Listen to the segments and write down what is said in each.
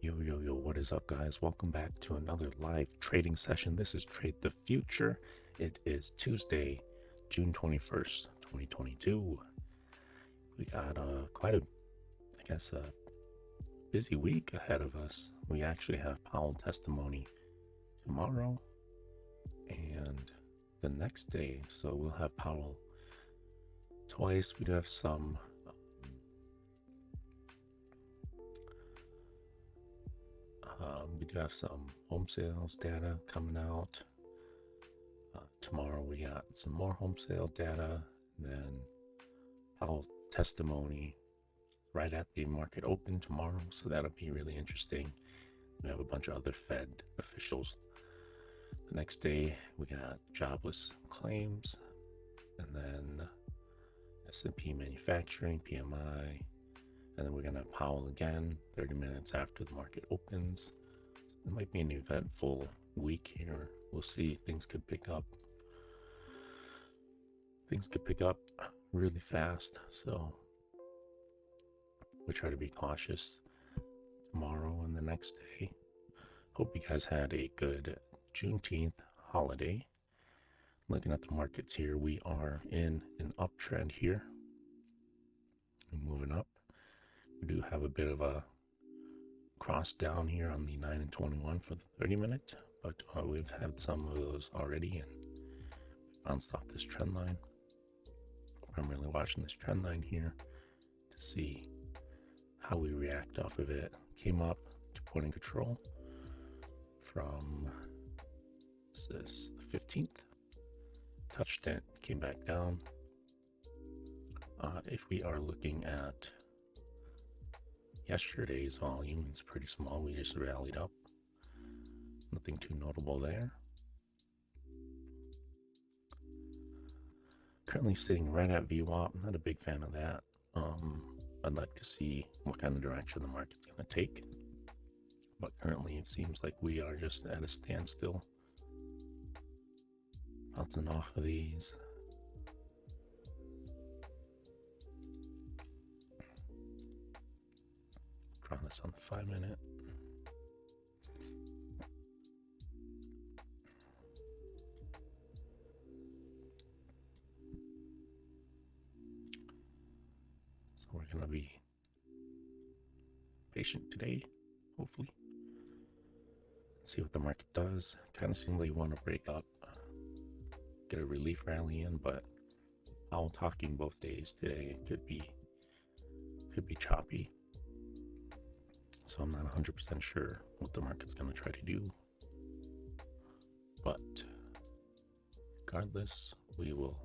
Yo, what is up, guys? Welcome back to another live trading session. This is Trade the Future. It is Tuesday, June 21st, 2022. We got quite a busy week ahead of us. We actually have Powell testimony tomorrow and the next day. So we'll have Powell twice. We do have some home sales data coming out. Tomorrow we got some more home sale data, and then Powell testimony right at the market open tomorrow, so that'll be really interesting. We have a bunch of other Fed officials. The next day we got jobless claims, and then S&P manufacturing, PMI, and then we're gonna have Powell again 30 minutes after the market opens. It might be an eventful week here. We'll see. Things could pick up really fast, so we try to be cautious tomorrow and the next day. Hope you guys had a good Juneteenth holiday. Looking at the markets here, we are in an uptrend here. We're moving up. We do have a bit of a cross down here on the 9 and 21 for the 30 minute, but we've had some of those already and bounced off this trend line. I'm really watching this trend line here to see how we react off of it. Came up to point in control from the 15th, touched it, came back down. If we are looking at yesterday's volume, it's pretty small. We just rallied up. Nothing too notable there. Currently sitting right at VWAP. I'm not a big fan of that. I'd like to see what kind of direction the market's going to take. But currently it seems like we are just at a standstill. Bouncing off of these. Try this on the 5 minute. So we're going to be patient today, hopefully. See what the market does. Kind of seems like we want to break up, get a relief rally in, but Powell talking both days today, it could be choppy. So I'm not 100% sure what the market's going to try to do. But regardless, we will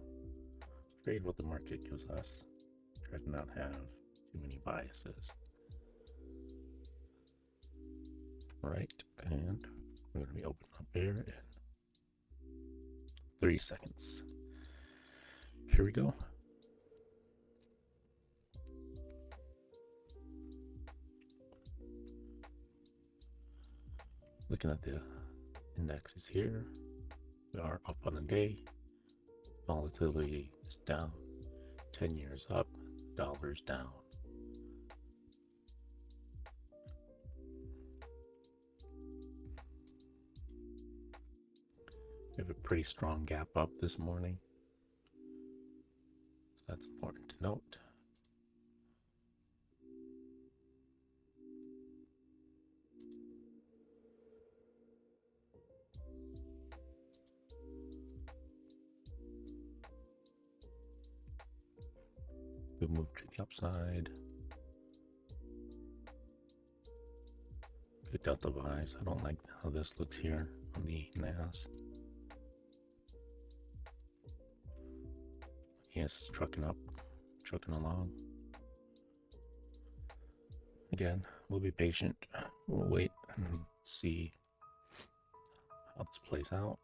trade what the market gives us. Try to not have too many biases. Right, and we're going to be opening up here in 3 seconds. Here we go. Looking at the indexes here, we are up on the day. Volatility is down. 10 years up, dollars down. We have a pretty strong gap up this morning. So that's important to note. We move to the upside. Good delta buys. I don't like how this looks here on the NAS. Yes, it's trucking up, trucking along. Again, we'll be patient. We'll wait and see how this plays out.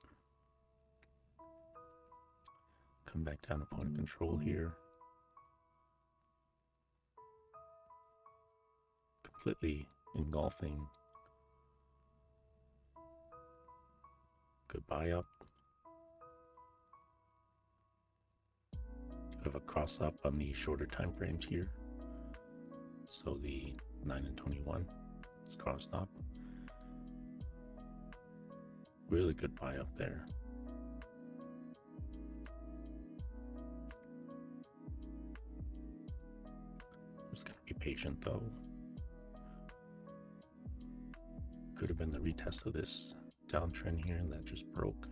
Come back down to point of control here. Completely engulfing. Good buy up. Have a cross up on the shorter time frames here. So the 9 and 21. It's crossed up. Really good buy up there. Just gonna be patient though. Could have been the retest of this downtrend here that just broke.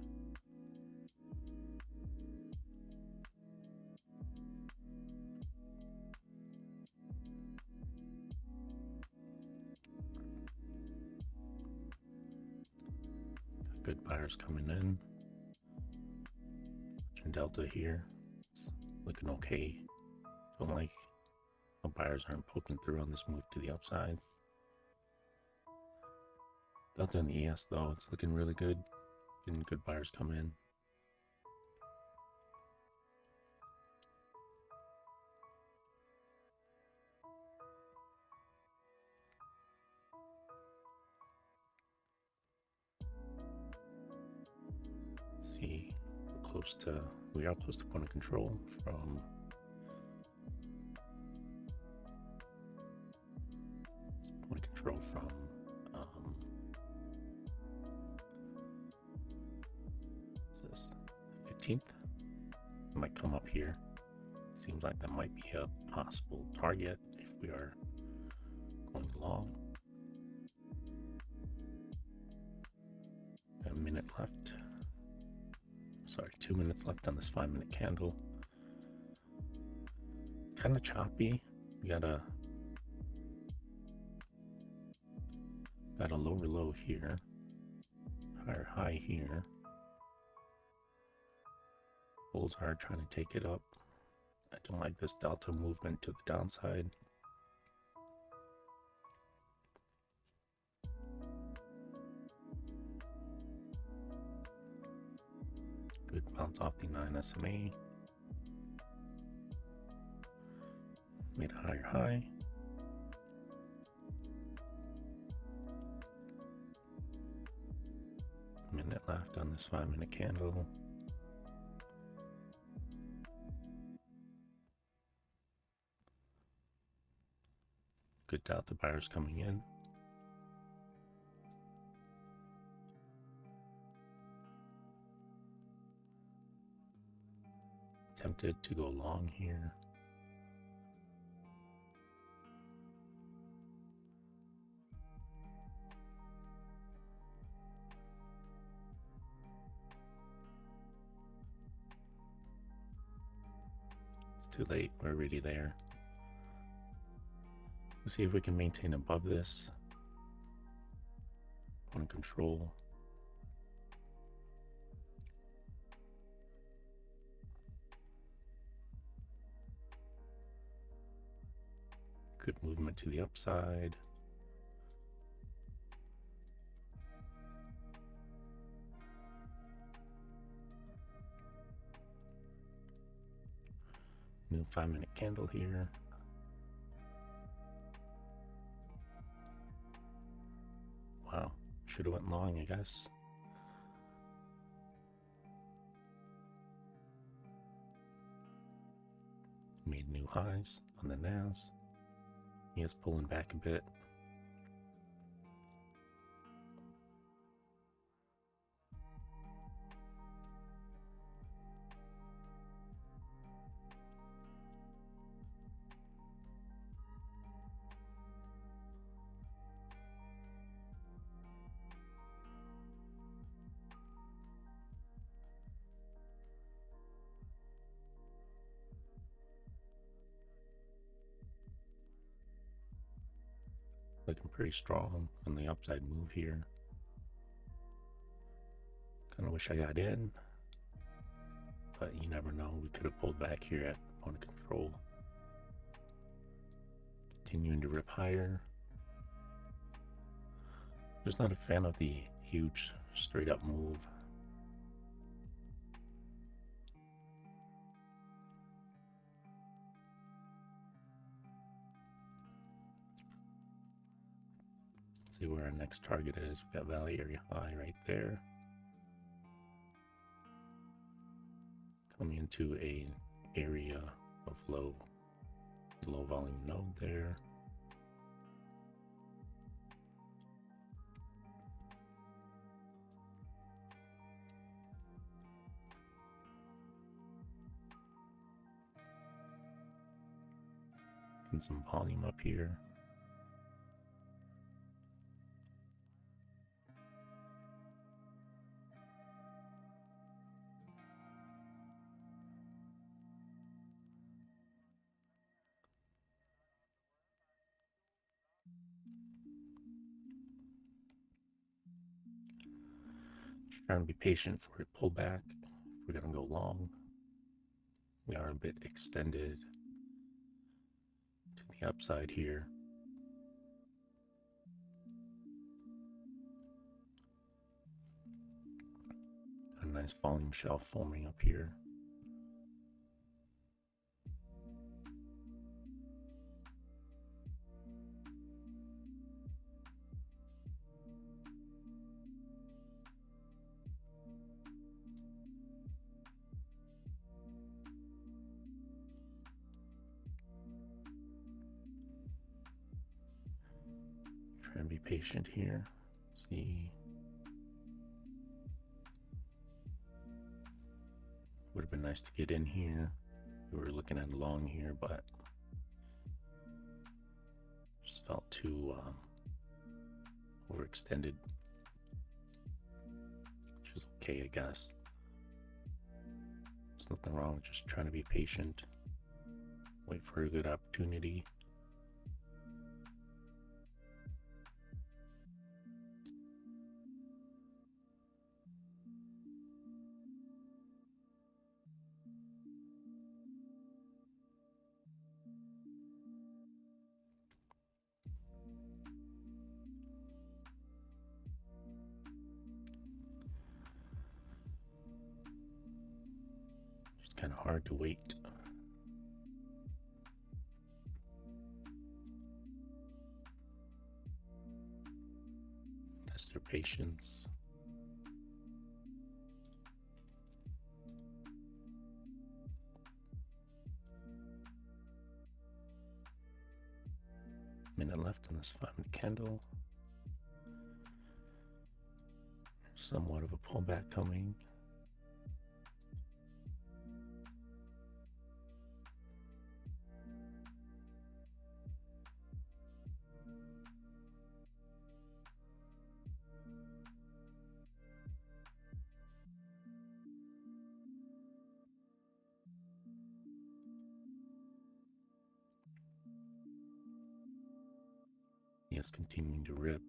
Good buyers coming in. Delta here, it's looking okay. Don't like how buyers aren't poking through on this move to the upside. Delta and the ES though, it's looking really good. Getting good buyers come in. Let's see, we are close to point of control from what's this, 15th. It might come up here. Seems like that might be a possible target if we are going long. Got a minute left. Sorry, 2 minutes left on this 5-minute candle. Kind of choppy. We got a lower low here, higher high here. Bulls are trying to take it up. I don't like this delta movement to the downside. Good bounce off the 9 SMA. Made a higher high. Minute left on this 5-minute candle. Good delta buyers coming in. Tempted to go long here. It's too late, we're already there. We'll see if we can maintain above this. Point of control. Good movement to the upside. New 5-minute candle here. Wow, should have went long, I guess. Made new highs on the NAS. He is pulling back a bit. Looking pretty strong on the upside move here. Kind of wish I got in, but you never know. We could have pulled back here at point of control. Continuing to rip higher. Just not a fan of the huge straight up move. See where our next target is. We got Valley Area High right there. Coming into a area of low volume node there. And some volume up here. Trying to be patient for a pullback. If we're going to go long, we are a bit extended to the upside here. A nice volume shelf forming up here. Try and be patient here. See. Would have been nice to get in here. We were looking at long here, but just felt too overextended, which is okay, I guess. There's nothing wrong with just trying to be patient, wait for a good opportunity. It's kind of hard to wait. Test their patience. Minute left in this 5-minute candle. Somewhat of a pullback coming. Yes, continuing to rip.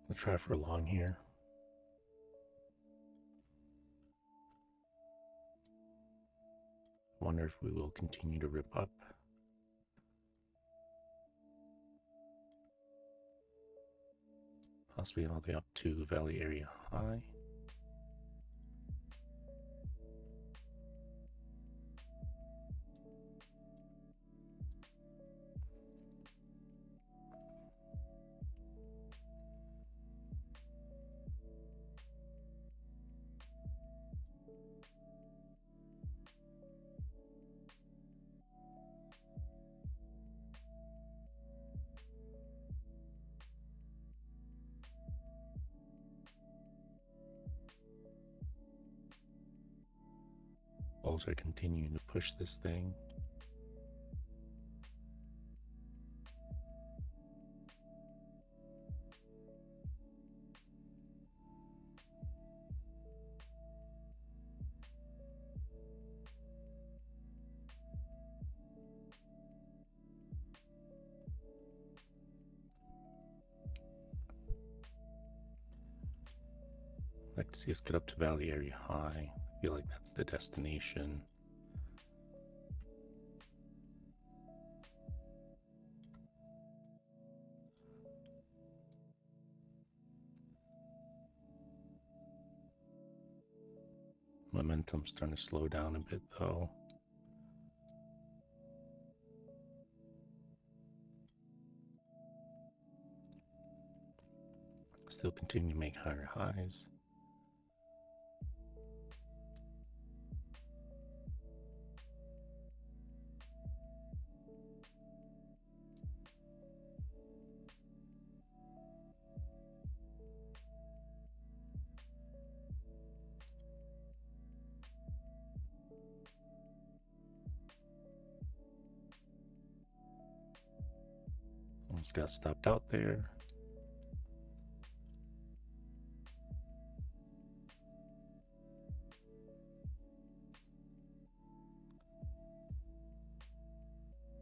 We'll try for a long here. Wonder if we will continue to rip up. Possibly all the way up to Valley Area High. Bulls are continuing to push this thing. I'd like to see us get up to Valley Area High. I feel like that's the destination. Momentum's starting to slow down a bit though. Still continue to make higher highs. Almost got stopped out there.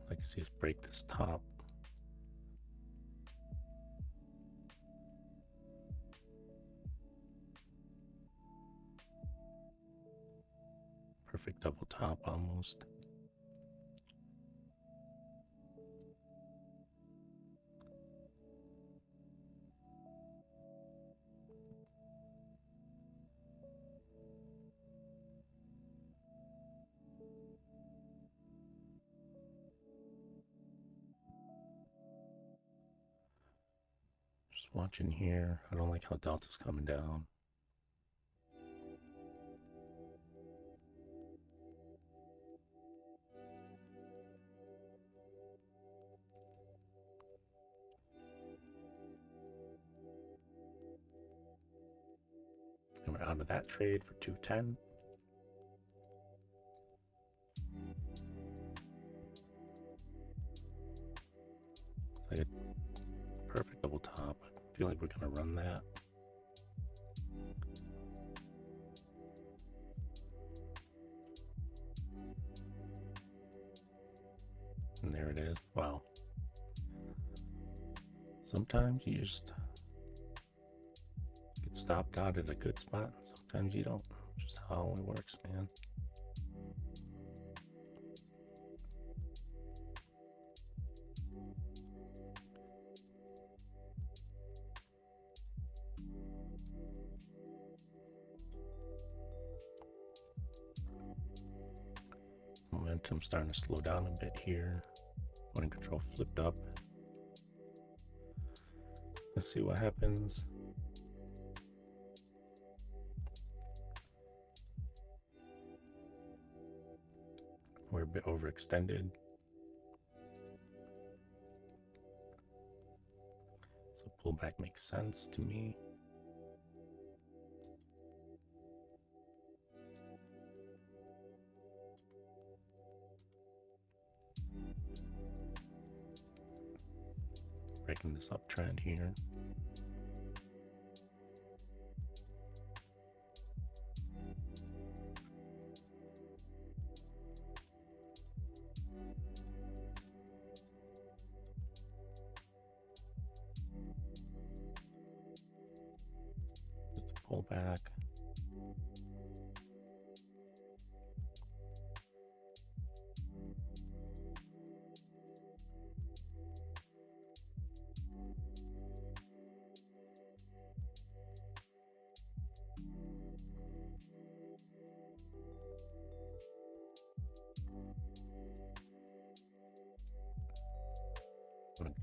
I'd like to see us break this top. Perfect double top almost. Just watching here. I don't like how Delta's coming down. And we're out of that trade for 210. It's like a perfect double top. I feel like we're gonna run that. And there it is. Wow. Sometimes you just get stopped out at a good spot, and sometimes you don't. Just how it works, man. Momentum starting to slow down a bit here. When control flipped up. Let's see what happens. We're a bit overextended. So pullback makes sense to me. Breaking this uptrend here. Let's pull back.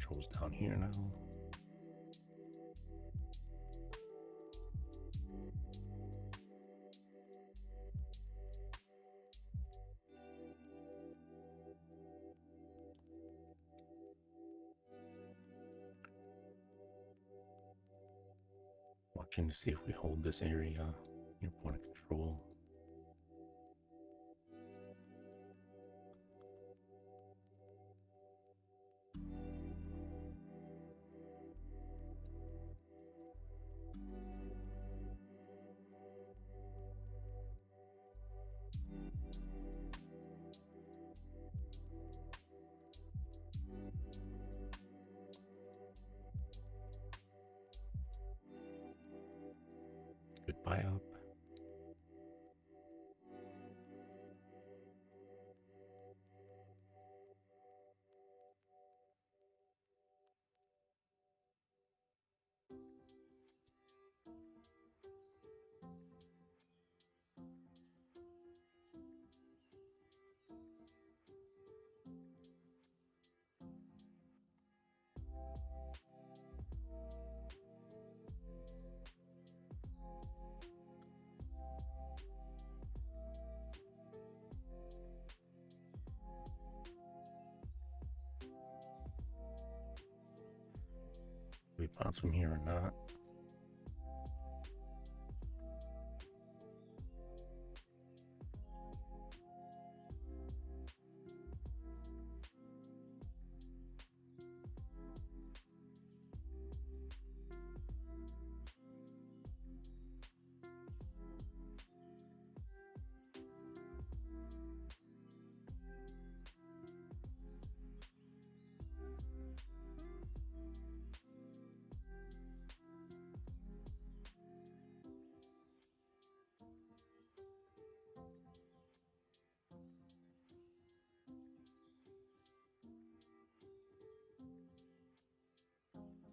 Controls down here now. Watching to see if we hold this area, your point of control. Good buy up. bounce from here or not.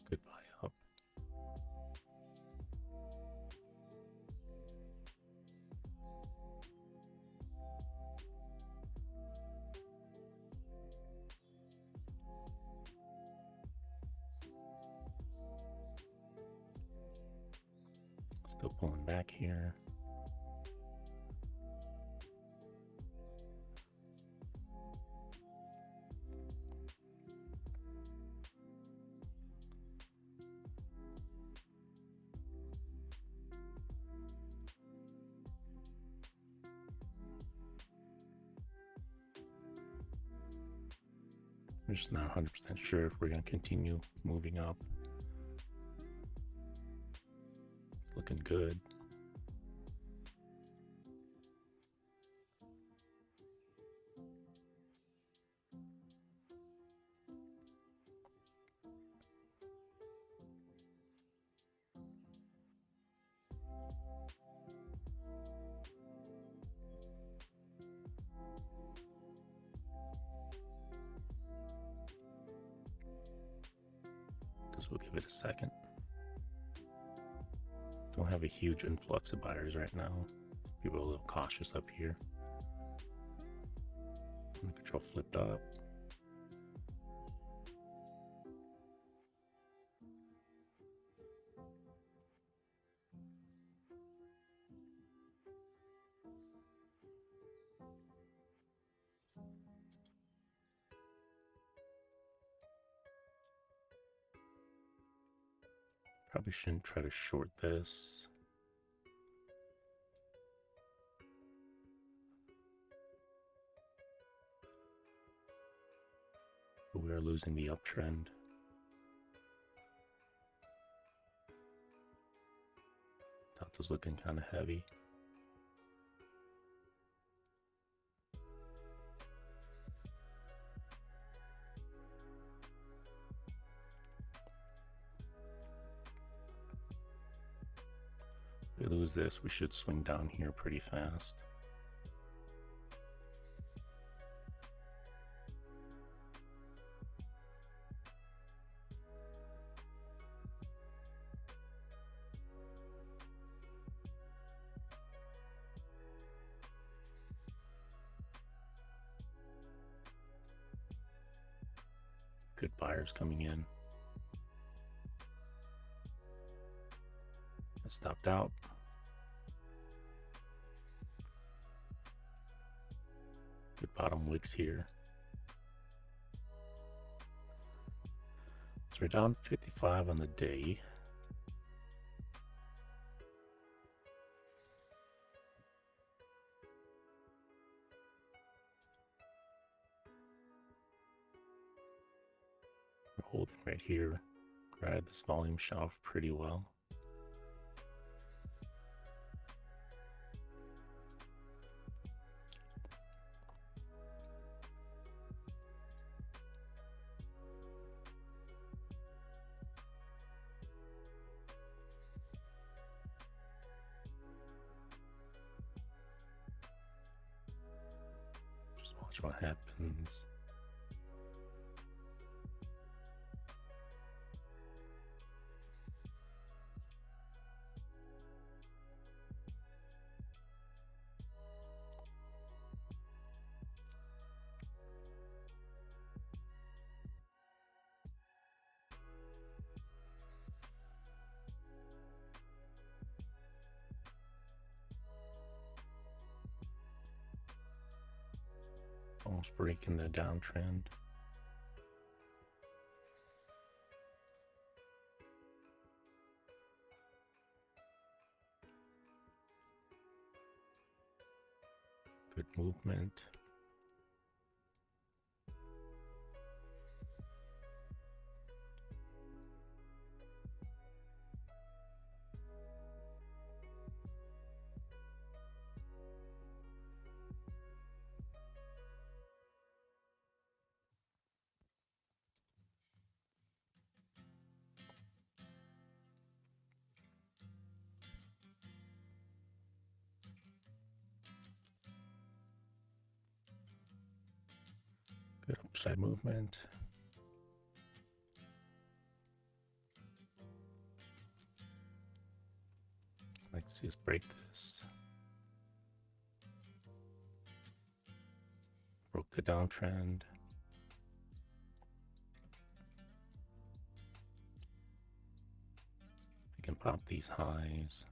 Good buy up. Still pulling back here. I'm just not 100% sure if we're going to continue moving up. It's looking good. We'll give it a second. Don't have a huge influx of buyers right now. People are a little cautious up here. Control flipped up. Probably shouldn't try to short this. But we are losing the uptrend. Delta's looking kind of heavy. If we lose this, we should swing down here pretty fast. Good buyers coming in. I stopped out. Good bottom wicks here. So we're down 55 on the day. We're holding right here. Ride this volume shelf pretty well. Just watch what happens. Almost breaking the downtrend. movement. Good upside movement. I'd like to see us break this. Broke the downtrend. We can pop these highs.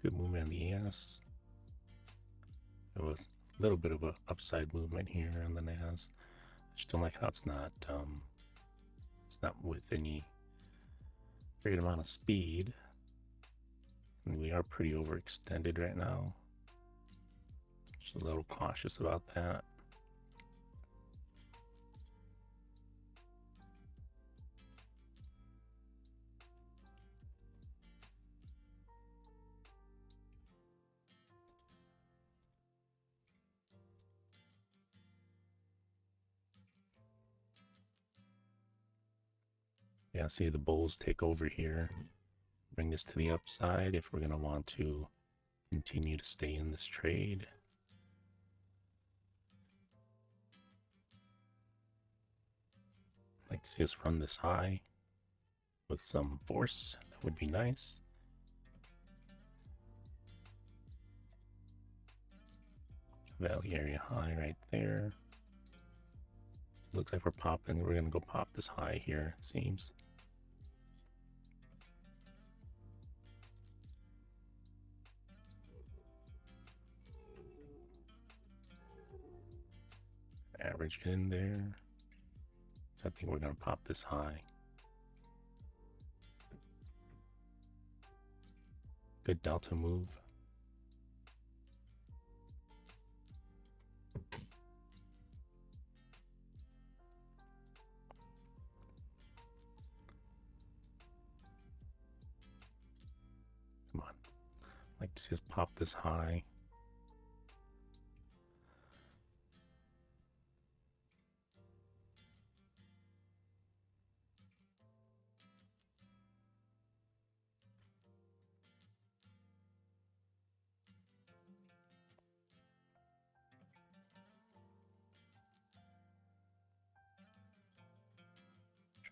Good movement on the ES. There was a little bit of an upside movement here on the NAS. I just don't like how it's not with any great amount of speed. And we are pretty overextended right now. Just a little cautious about that. Yeah, see the bulls take over here, bring this to the upside if we're going to want to continue to stay in this trade. I'd like to see us run this high with some force. That would be nice. Value area high right there. Looks like we're popping. We're going to go pop this high here, it seems. Average in there. So I think we're going to pop this high. Good delta move. Come on. I'd like to see us pop this high.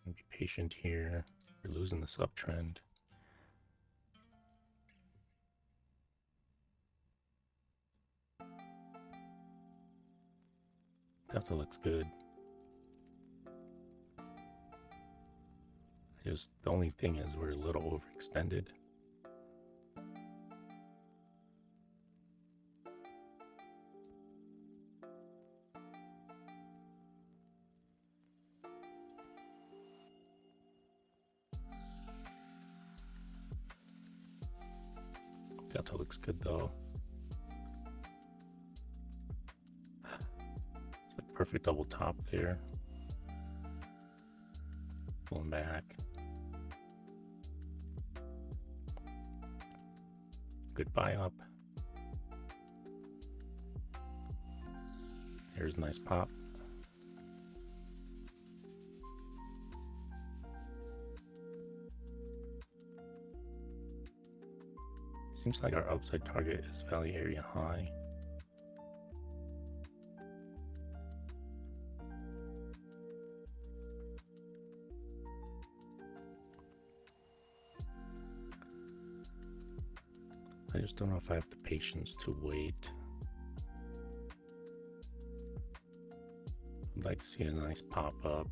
Trying to be patient here. We're losing this uptrend. Delta looks good. The only thing is we're a little overextended. Delta looks good though. It's a perfect double top there. Pulling back. Good buy up. Here's a nice pop. Seems like our upside target is value area high. I just don't know if I have the patience to wait. I'd like to see a nice pop up.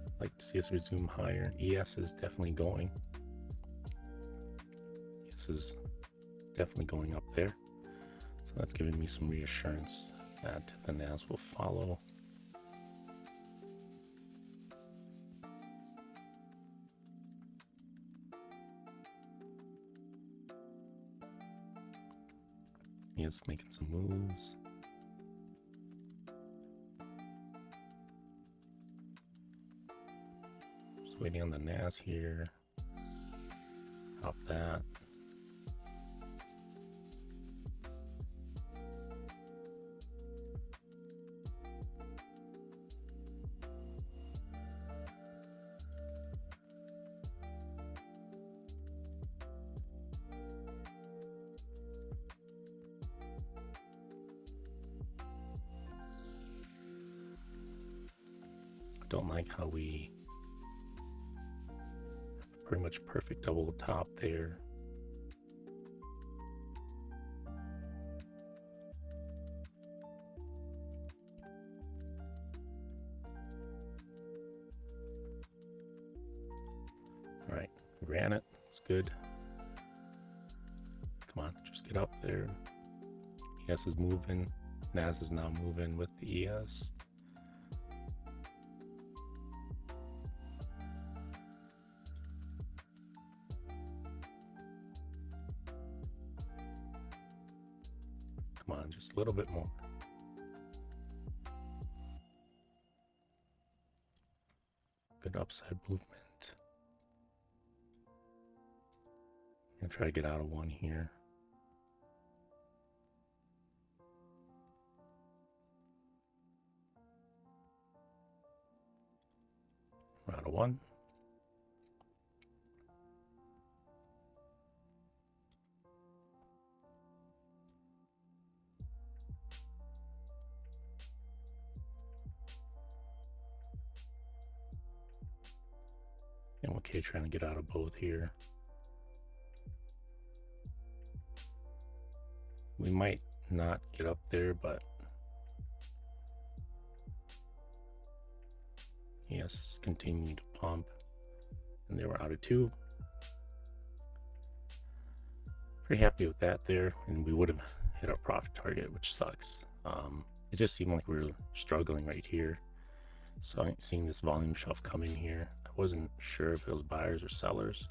I'd like to see us resume higher. ES is definitely going. ES is definitely going up there. So that's giving me some reassurance that the NAS will follow. He is making some moves. Just waiting on the NAS here. Pop that. Don't like how we pretty much perfect double top there. All right, ran it. It's good. Come on, just get up there. ES is moving. NAS is now moving with the ES. Come on, just a little bit more. Good upside movement. I'm gonna try to get out of one here. We're out of one. And okay, trying to get out of both here. We might not get up there, but yes, continuing to pump. And they were out of two. Pretty happy with that there, and we would have hit our profit target, which sucks. It just seemed like we were struggling right here. So seeing this volume shelf come in here, I wasn't sure if it was buyers or sellers,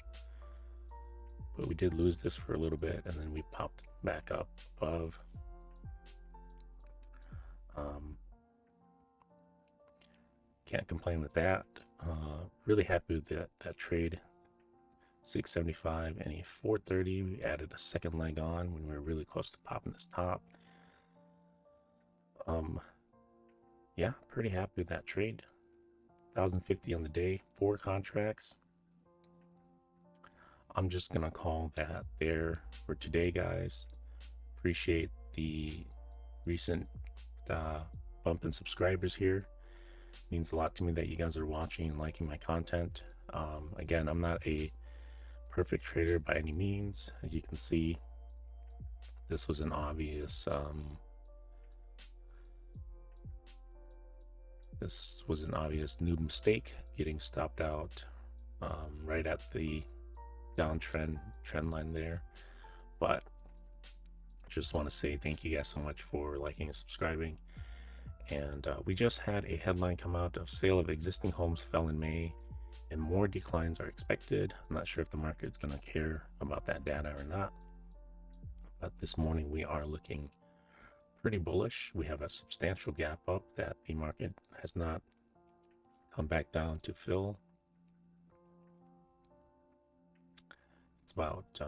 but we did lose this for a little bit, and then we popped back up above. Can't complain with that. Really happy with that trade. 675 and a 430. We added a second leg on when we were really close to popping this top. Yeah, pretty happy with that trade. 1,050 on the day, 4 contracts. I'm just gonna call that there for today, guys. Appreciate the recent bump in subscribers here. Means a lot to me that you guys are watching and liking my content. Again, I'm not a perfect trader by any means. As you can see, this was an obvious new mistake, getting stopped out right at the downtrend trend line there. But just want to say thank you guys so much for liking and subscribing. And we just had a headline come out of sale of existing homes fell in May and more declines are expected. I'm not sure if the market's going to care about that data or not, but this morning we are looking pretty bullish. We have a substantial gap up that the market has not come back down to fill. It's about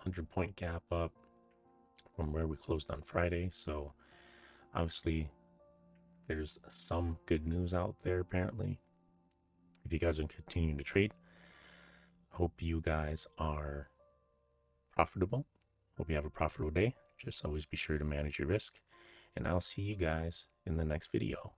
100-point gap up from where we closed on Friday. So obviously there's some good news out there apparently. If you guys are continuing to trade, hope you guys are profitable. Hope you have a profitable day. Just always be sure to manage your risk, and I'll see you guys in the next video.